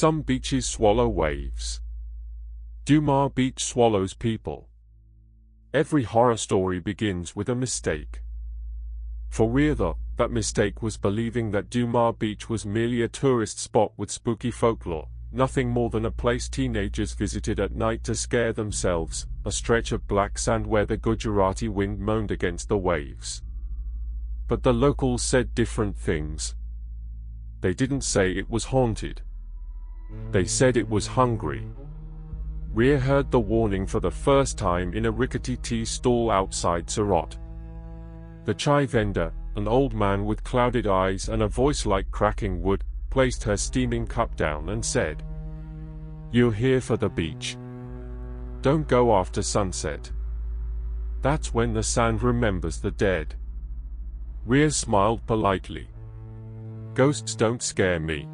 Some beaches swallow waves. Dumas Beach swallows people. Every horror story begins with a mistake. For Rhea, though, that mistake was believing that Dumas Beach was merely a tourist spot with spooky folklore, nothing more than a place teenagers visited at night to scare themselves, a stretch of black sand where the Gujarati wind moaned against the waves. But the locals said different things. They didn't say it was haunted. They said it was hungry. Rhea heard the warning for the first time in a rickety tea stall outside Saree. The chai vendor, an old man with clouded eyes and a voice like cracking wood, placed her steaming cup down and said, "You're here for the beach. Don't go after sunset. That's when the sand remembers the dead." Rhea smiled politely. "Ghosts don't scare me."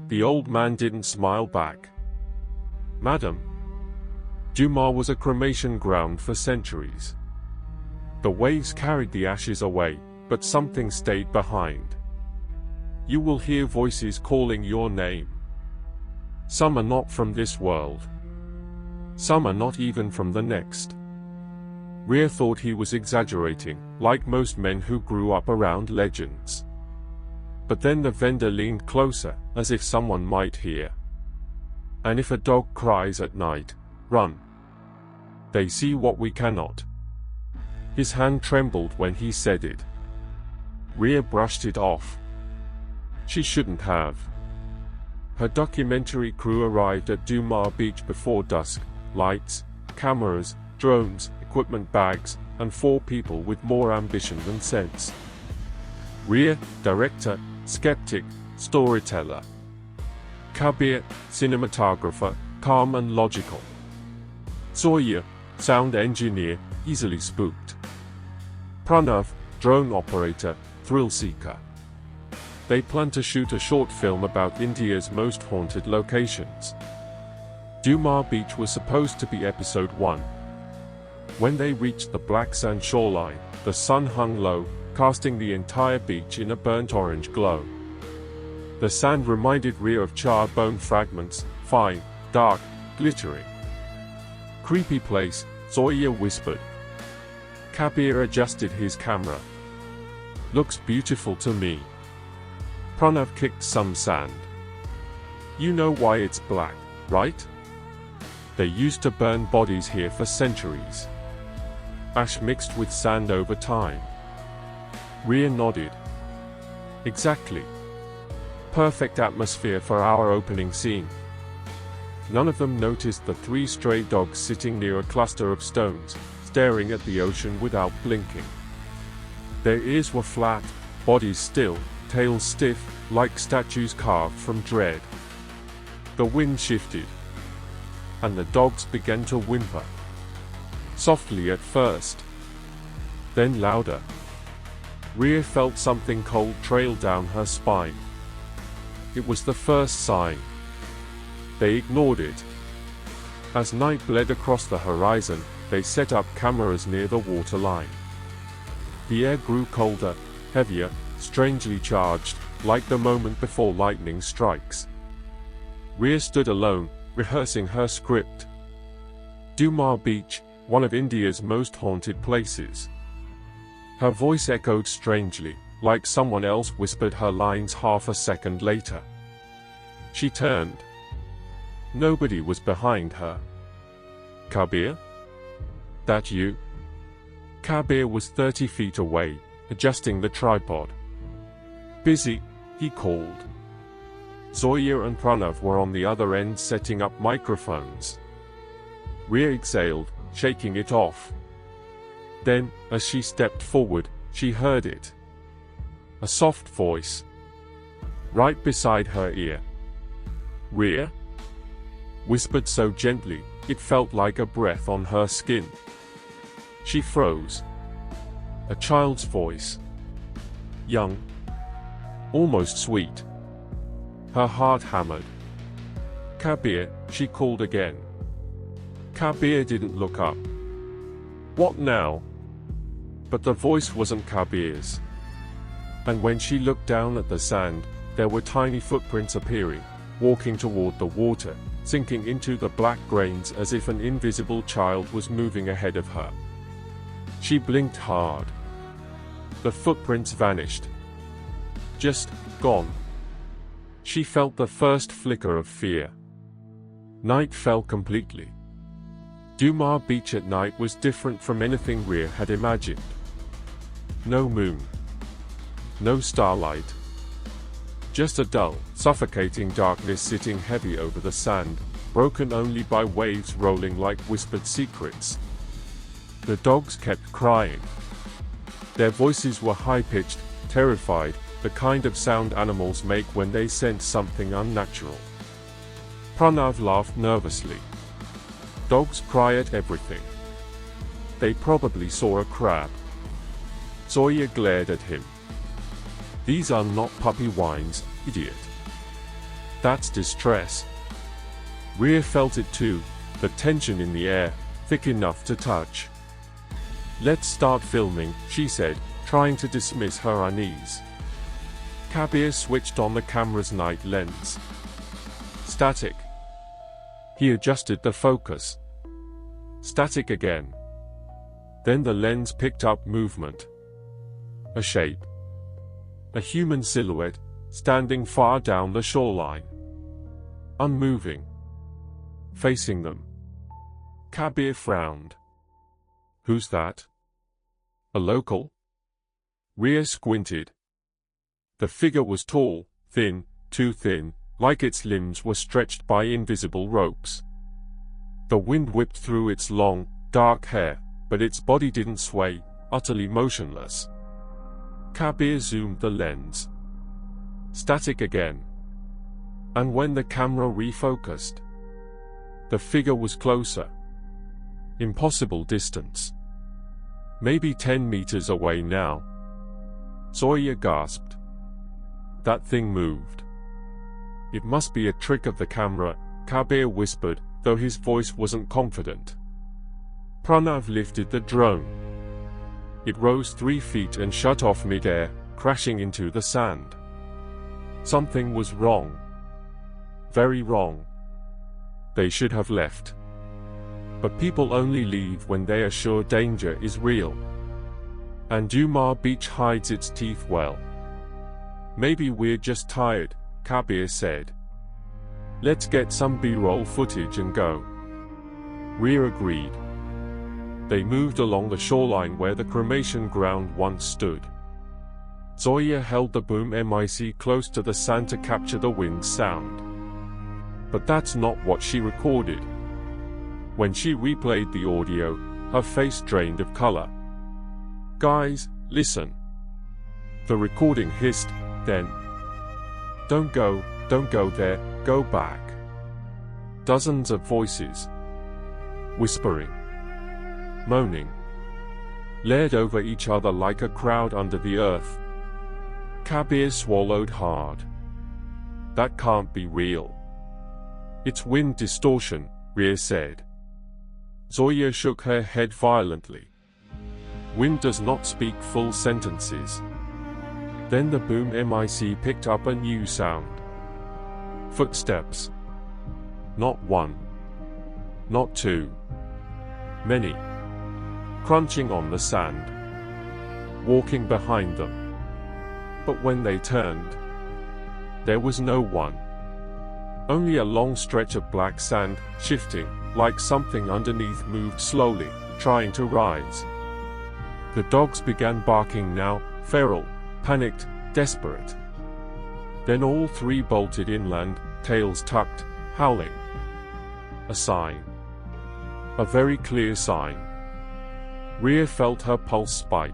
The old man didn't smile back. "Madam, Dumas was a cremation ground for centuries. The waves carried the ashes away, but something stayed behind. You will hear voices calling your name. Some are not from this world. Some are not even from the next." Rhea thought he was exaggerating, like most men who grew up around legends. But then the vendor leaned closer, as if someone might hear. "And if a dog cries at night, run. They see what we cannot." His hand trembled when he said it. Rhea brushed it off. She shouldn't have. Her documentary crew arrived at Dumas Beach before dusk, lights, cameras, drones, equipment bags, and 4 people with more ambition than sense. Rhea, director, skeptic, storyteller. Kabir, cinematographer, calm and logical. Sawyer, sound engineer, easily spooked. Pranav, drone operator, thrill seeker. They plan to shoot a short film about India's most haunted locations. Dumas Beach was supposed to be episode 1. When they reached the black sand shoreline, the sun hung low, casting the entire beach in a burnt orange glow. The sand reminded Rhea of charred bone fragments, fine, dark, glittering. "Creepy place," Sawyer whispered. Kabir adjusted his camera. "Looks beautiful to me." Pranav kicked some sand. "You know why it's black, right? They used to burn bodies here for centuries. Ash mixed with sand over time." Rhea nodded. "Exactly. Perfect atmosphere for our opening scene." None of them noticed the 3 stray dogs sitting near a cluster of stones, staring at the ocean without blinking. Their ears were flat, bodies still, tails stiff, like statues carved from dread. The wind shifted, and the dogs began to whimper. Softly at first, then louder. Rhea felt something cold trail down her spine. It was the first sign. They ignored it. As night bled across the horizon, they set up cameras near the waterline. The air grew colder, heavier, strangely charged, like the moment before lightning strikes. Rhea stood alone, rehearsing her script. Dumas Beach, one of India's most haunted places. Her voice echoed strangely, like someone else whispered her lines half a second later. She turned. Nobody was behind her. "Kabir? That you?" Kabir was 30 feet away, adjusting the tripod. "Busy," he called. Sawyer and Pranav were on the other end setting up microphones. Rhea exhaled, shaking it off. Then, as she stepped forward, she heard it. A soft voice. Right beside her ear. "Rhea?" Whispered so gently, it felt like a breath on her skin. She froze. A child's voice. Young. Almost sweet. Her heart hammered. "Kabir," she called again. Kabir didn't look up. "What now?" But the voice wasn't Kabir's. And when she looked down at the sand, there were tiny footprints appearing, walking toward the water, sinking into the black grains as if an invisible child was moving ahead of her. She blinked hard. The footprints vanished. Just gone. She felt the first flicker of fear. Night fell completely. Dumas Beach at night was different from anything Rhea had imagined. No moon. No starlight. Just a dull, suffocating darkness sitting heavy over the sand, broken only by waves rolling like whispered secrets. The dogs kept crying. Their voices were high-pitched, terrified, the kind of sound animals make when they sense something unnatural. Pranav laughed nervously. Dogs cry at everything. They probably saw a crab. Zoya glared at him. These are not puppy whines, idiot. That's distress. Rhea felt it too, the tension in the air, thick enough to touch. Let's start filming, she said, trying to dismiss her unease. Kabir switched on the camera's night lens. Static. He adjusted the focus. Static again. Then the lens picked up movement. A shape. A human silhouette, standing far down the shoreline. Unmoving. Facing them. Kabir frowned. Who's that? A local? Rhea squinted. The figure was tall, thin, too thin, like its limbs were stretched by invisible ropes. The wind whipped through its long, dark hair, but its body didn't sway, utterly motionless. Kabir zoomed the lens. Static again. And when the camera refocused, the figure was closer. Impossible distance. Maybe 10 meters away now. Zoya gasped. That thing moved. It must be a trick of the camera, Kabir whispered, though his voice wasn't confident. Pranav lifted the drone. It rose 3 feet and shut off mid-air, crashing into the sand. Something was wrong. Very wrong. They should have left. But people only leave when they are sure danger is real. And Dumas Beach hides its teeth well. Maybe we're just tired, Kabir said. Let's get some B-roll footage and go. Rhea agreed. They moved along the shoreline where the cremation ground once stood. Zoya held the boom mic close to the sand to capture the wind sound. But that's not what she recorded. When she replayed the audio, her face drained of color. Guys, listen. The recording hissed, then. Don't go there, go back. Dozens of voices. Whispering. Moaning. Layered over each other like a crowd under the earth. Kabir swallowed hard. That can't be real. It's wind distortion, Rhea said. Zoya shook her head violently. Wind does not speak full sentences. Then the boom mic picked up a new sound. Footsteps. Not one. Not two. Many. Crunching on the sand. Walking behind them. But when they turned, there was no one. Only a long stretch of black sand, shifting, like something underneath moved slowly, trying to rise. The dogs began barking now, feral, panicked, desperate. Then all three bolted inland, tails tucked, howling. A sign. A very clear sign. Rhea felt her pulse spike.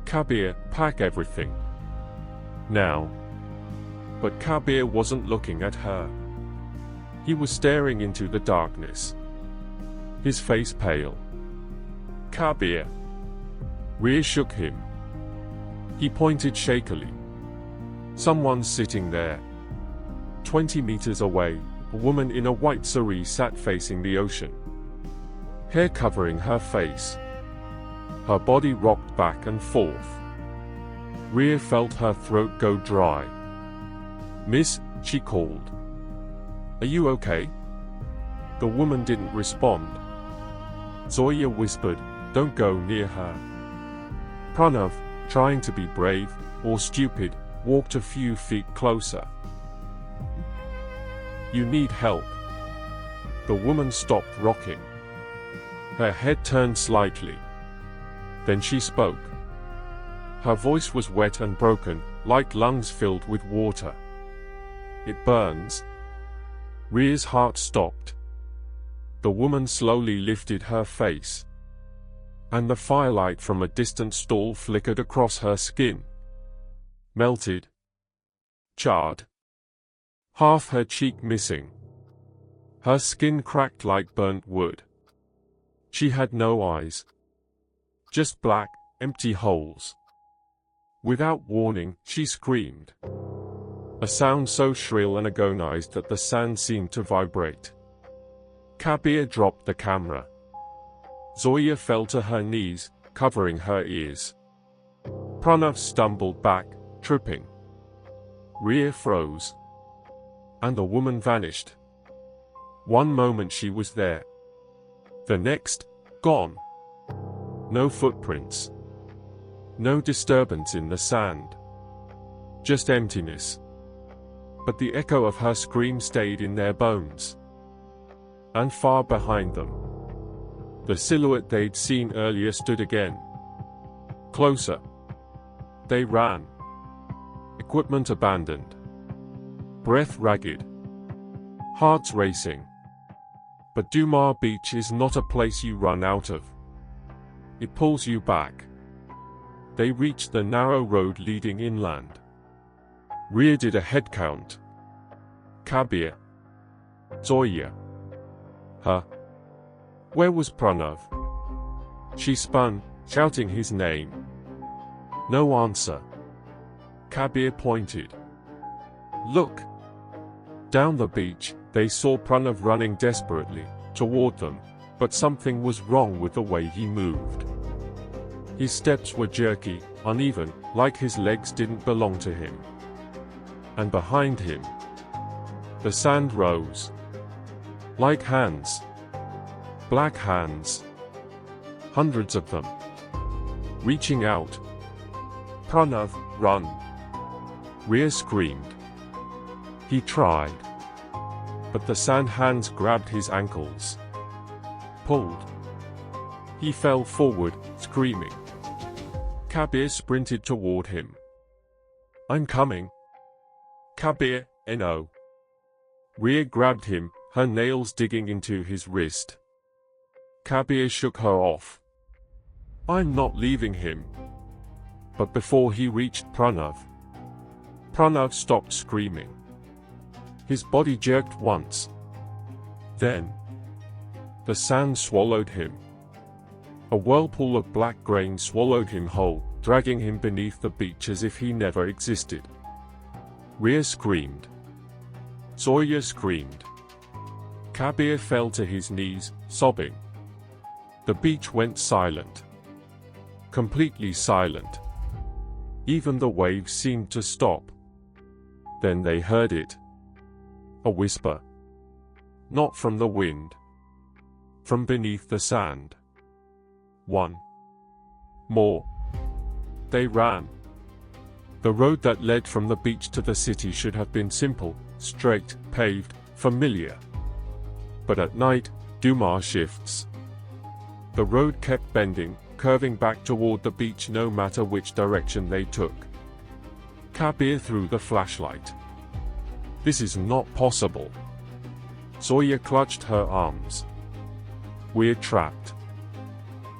Kabir, pack everything. Now. But Kabir wasn't looking at her. He was staring into the darkness. His face pale. Kabir. Rhea shook him. He pointed shakily. Someone's sitting there. 20 meters away, a woman in a white saree sat facing the ocean. Hair covering her face. Her body rocked back and forth. Rhea felt her throat go dry. Miss, she called. "Are you okay?" The woman didn't respond. Zoya whispered, "Don't go near her." Pranav, trying to be brave, or stupid, walked a few feet closer. "You need help." The woman stopped rocking. Her head turned slightly. Then she spoke. Her voice was wet and broken, like lungs filled with water. "It burns." Ria's heart stopped. The woman slowly lifted her face, and the firelight from a distant stall flickered across her skin. Melted. Charred. Half her cheek missing. Her skin cracked like burnt wood. She had no eyes. Just black, empty holes. Without warning, she screamed. A sound so shrill and agonized that the sand seemed to vibrate. Kabir dropped the camera. Zoya fell to her knees, covering her ears. Pranav stumbled back, tripping. Ria froze. And the woman vanished. One moment she was there. The next, gone. No footprints. No disturbance in the sand. Just emptiness. But the echo of her scream stayed in their bones. And far behind them, the silhouette they'd seen earlier stood again. Closer. They ran. Equipment abandoned. Breath ragged. Hearts racing. But Dumas Beach is not a place you run out of. It pulls you back. They reached the narrow road leading inland. Ria did a head count. Kabir. Zoya. Her. Where was Pranav? She spun, shouting his name. No answer. Kabir pointed. Look. Down the beach, they saw Pranav running desperately toward them, but something was wrong with the way he moved. His steps were jerky, uneven, like his legs didn't belong to him. And behind him, the sand rose. Like hands. Black hands. Hundreds of them. Reaching out. Pranav, run. Ria screamed. He tried. But the sand hands grabbed his ankles. Pulled. He fell forward, screaming. Kabir sprinted toward him. I'm coming. Kabir, no. Ria grabbed him, her nails digging into his wrist. Kabir shook her off. I'm not leaving him. But before he reached Pranav, Pranav stopped screaming. His body jerked once. Then, the sand swallowed him. A whirlpool of black grain swallowed him whole, dragging him beneath the beach as if he never existed. Ria screamed. Zoya screamed. Kabir fell to his knees, sobbing. The beach went silent. Completely silent. Even the waves seemed to stop. Then they heard it. A whisper. Not from the wind. From beneath the sand. One. More. They ran. The road that led from the beach to the city should have been simple, straight, paved, familiar. But at night, Dumas shifts. The road kept bending, curving back toward the beach no matter which direction they took. Kabir threw the flashlight. This is not possible. Zoya clutched her arms. We're trapped.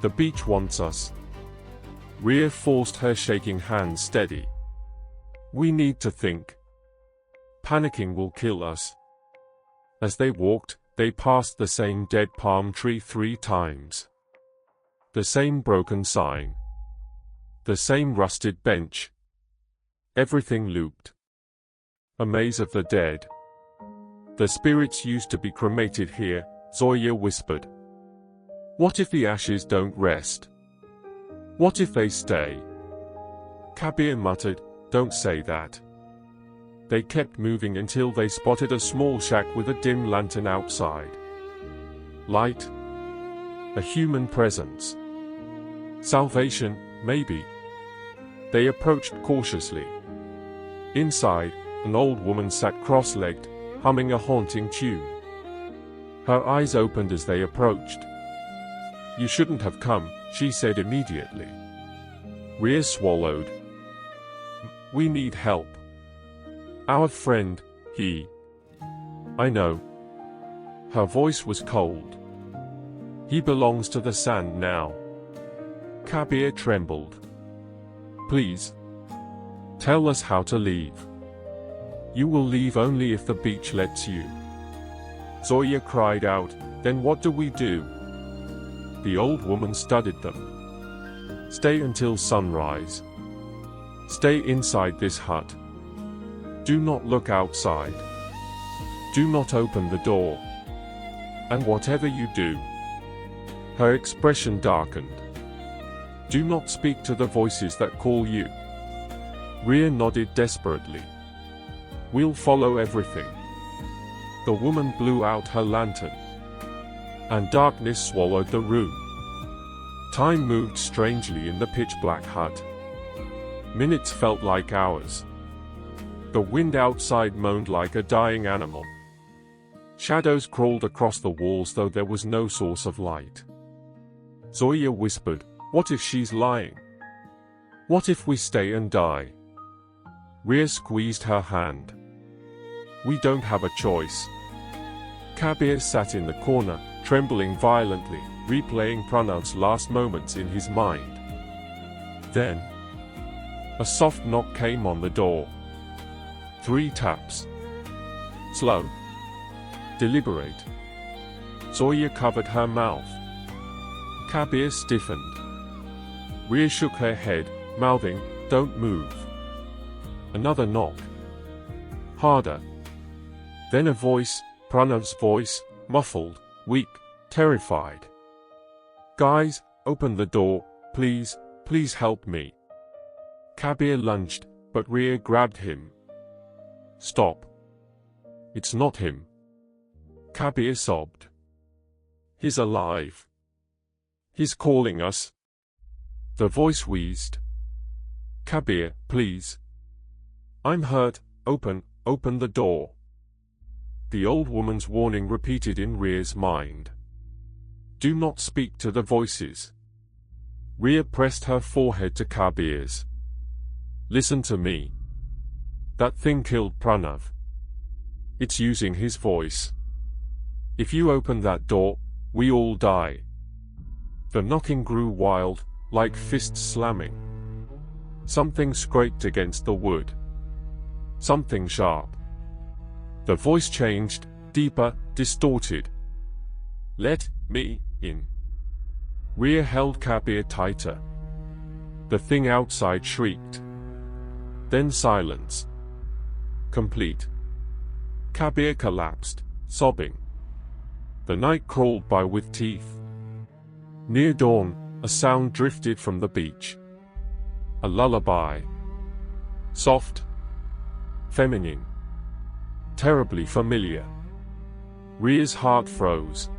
The beach wants us. Ria forced her shaking hands steady. We need to think. Panicking will kill us. As they walked, they passed the same dead palm tree 3 times. The same broken sign. The same rusted bench. Everything looped. A maze of the dead. The spirits used to be cremated here, Zoya whispered. What if the ashes don't rest? What if they stay? Kabir muttered, don't say that. They kept moving until they spotted a small shack with a dim lantern outside. Light. A human presence. Salvation, maybe. They approached cautiously. Inside, an old woman sat cross-legged, humming a haunting tune. Her eyes opened as they approached. "You shouldn't have come," she said immediately. Rhea swallowed. "We need help. Our friend, he." "I know." Her voice was cold. "He belongs to the sand now." Kabir trembled. "Please. Tell us how to leave." "You will leave only if the beach lets you." Zoya cried out, "Then what do we do?" The old woman studied them. "Stay until sunrise. Stay inside this hut. Do not look outside. Do not open the door. And whatever you do..." Her expression darkened. "Do not speak to the voices that call you." Rhea nodded desperately. "We'll follow everything." The woman blew out her lantern, and darkness swallowed the room. Time moved strangely in the pitch-black hut. Minutes felt like hours. The wind outside moaned like a dying animal. Shadows crawled across the walls, though there was no source of light. Zoya whispered, "What if she's lying? What if we stay and die?" Rhea squeezed her hand. "We don't have a choice." Kabir sat in the corner, trembling violently, replaying Pranav's last moments in his mind. Then, a soft knock came on the door. 3 taps. Slow. Deliberate. Zoya covered her mouth. Kabir stiffened. Rhea shook her head, mouthing, "Don't move." Another knock. Harder. Then a voice, Pranav's voice, muffled, weak, terrified. "Guys, open the door, please, please help me." Kabir lunged, but Rhea grabbed him. "Stop. It's not him." Kabir sobbed. "He's alive. He's calling us." The voice wheezed. "Kabir, please. I'm hurt, open the door." The old woman's warning repeated in Rhea's mind. "Do not speak to the voices." Rhea pressed her forehead to Kabir's. "Listen to me. That thing killed Pranav. It's using his voice. If you open that door, we all die." The knocking grew wild, like fists slamming. Something scraped against the wood. Something sharp. The voice changed, deeper, distorted. "Let me in." Rhea held Kabir tighter. The thing outside shrieked. Then silence. Complete. Kabir collapsed, sobbing. The night crawled by with teeth. Near dawn, a sound drifted from the beach. A lullaby. Soft. Feminine. Terribly familiar. Rhea's heart froze.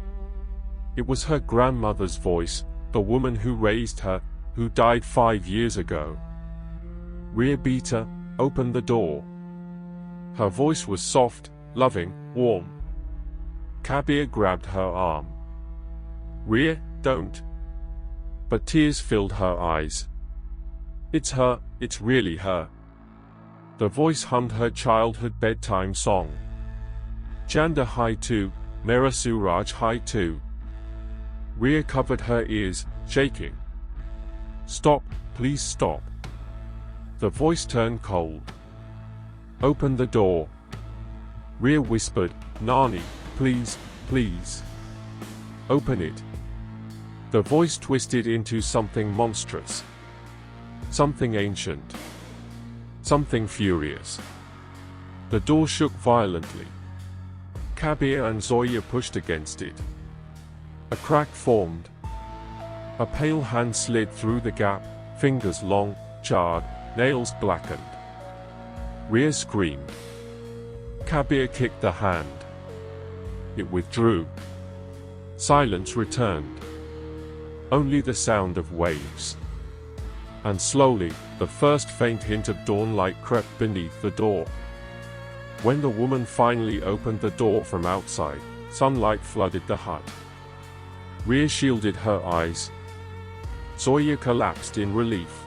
It was her grandmother's voice, the woman who raised her, who died 5 years ago. Rhea beat her, opened the door. Her voice was soft, loving, warm. Kabir grabbed her arm. "Rhea, don't." But tears filled her eyes. "It's her, it's really her." The voice hummed her childhood bedtime song. "Chanda hai tu, mera suraj hai tu." Rhea covered her ears, shaking. "Stop, please stop." The voice turned cold. "Open the door." Rhea whispered, "Nani, please, please. Open it." The voice twisted into something monstrous. Something ancient. Something furious. The door shook violently. Kabir and Zoya pushed against it. A crack formed. A pale hand slid through the gap, fingers long, charred, nails blackened. Rhea screamed. Kabir kicked the hand. It withdrew. Silence returned. Only the sound of waves. And slowly, the first faint hint of dawnlight crept beneath the door. When the woman finally opened the door from outside, sunlight flooded the hut. Rhea shielded her eyes. Zoya collapsed in relief.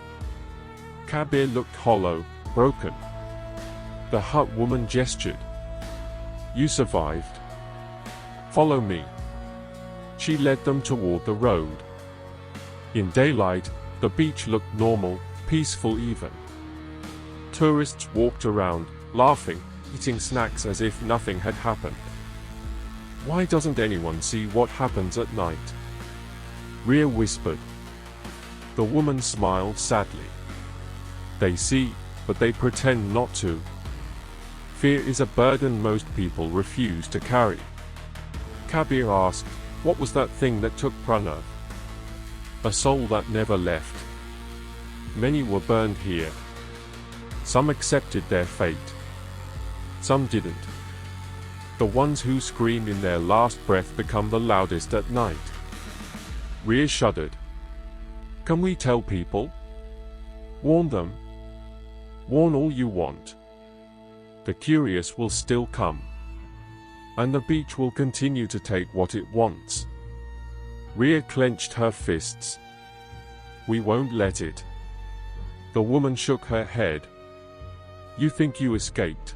Kabir looked hollow, broken. The hut woman gestured. "You survived. Follow me." She led them toward the road. In daylight, the beach looked normal, peaceful even. Tourists walked around, laughing, eating snacks as if nothing had happened. "Why doesn't anyone see what happens at night?" Rhea whispered. The woman smiled sadly. "They see, but they pretend not to. Fear is a burden most people refuse to carry." Kabir asked, "What was that thing that took Pranav?" "A soul that never left. Many were burned here. Some accepted their fate. Some didn't. The ones who scream in their last breath become the loudest at night." Rhea shuddered. "Can we tell people? Warn them? Warn all you want. The curious will still come. And the beach will continue to take what it wants." Rhea clenched her fists. "We won't let it." The woman shook her head. "You think you escaped.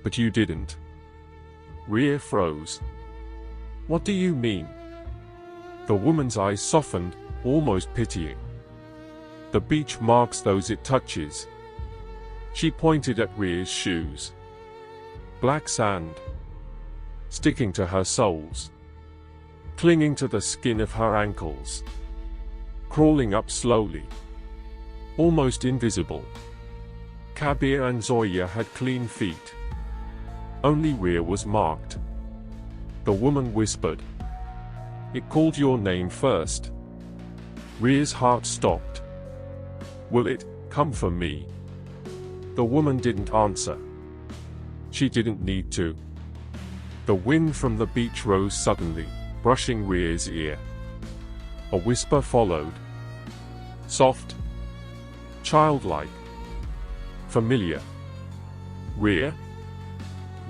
But you didn't." Rhea froze. "What do you mean?" The woman's eyes softened, almost pitying. "The beach marks those it touches." She pointed at Rhea's shoes. Black sand. Sticking to her soles. Clinging to the skin of her ankles. Crawling up slowly. Almost invisible. Kabir and Zoya had clean feet. Only Rhea was marked. The woman whispered. "It called your name first." Rhea's heart stopped. "Will it come for me?" The woman didn't answer. She didn't need to. The wind from the beach rose suddenly, brushing Rhea's ear. A whisper followed. Soft. Childlike. Familiar. "Rhea?"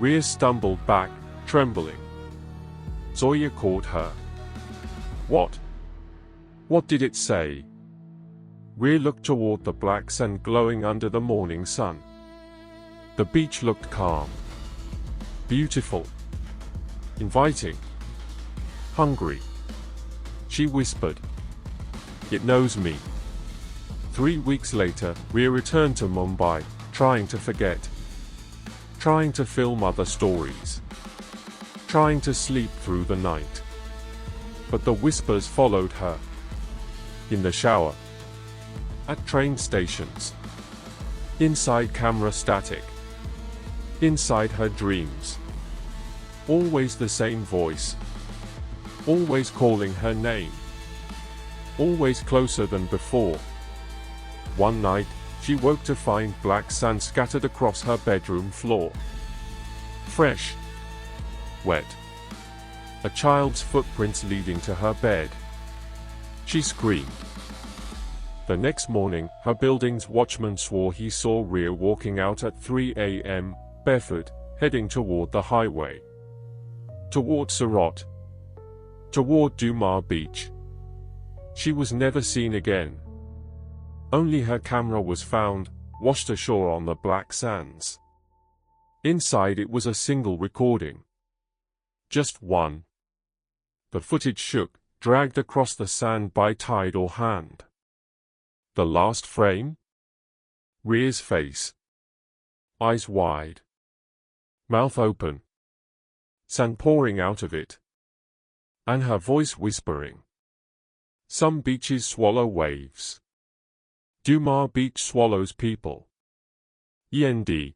Rhea stumbled back, trembling. Zoya caught her. "What? What did it say?" Rhea looked toward the black sand glowing under the morning sun. The beach looked calm. Beautiful. Inviting. Hungry. She whispered. "It knows me." 3 weeks later, Rhea returned to Mumbai, trying to forget. Trying to film other stories. Trying to sleep through the night. But the whispers followed her. In the shower. At train stations. Inside camera static. Inside her dreams. Always the same voice. Always calling her name. Always closer than before. One night, she woke to find black sand scattered across her bedroom floor. Fresh. Wet. A child's footprints leading to her bed. She screamed. The next morning, her building's watchman swore he saw Rhea walking out at 3 a.m., barefoot, heading toward the highway. Toward Surat. Toward Dumas Beach. She was never seen again. Only her camera was found, washed ashore on the black sands. Inside it was a single recording. Just one. The footage shook, dragged across the sand by tide or hand. The last frame? Rhea's face. Eyes wide. Mouth open. Sand pouring out of it. And her voice whispering. Some beaches swallow waves. Dumas Beach swallows people. END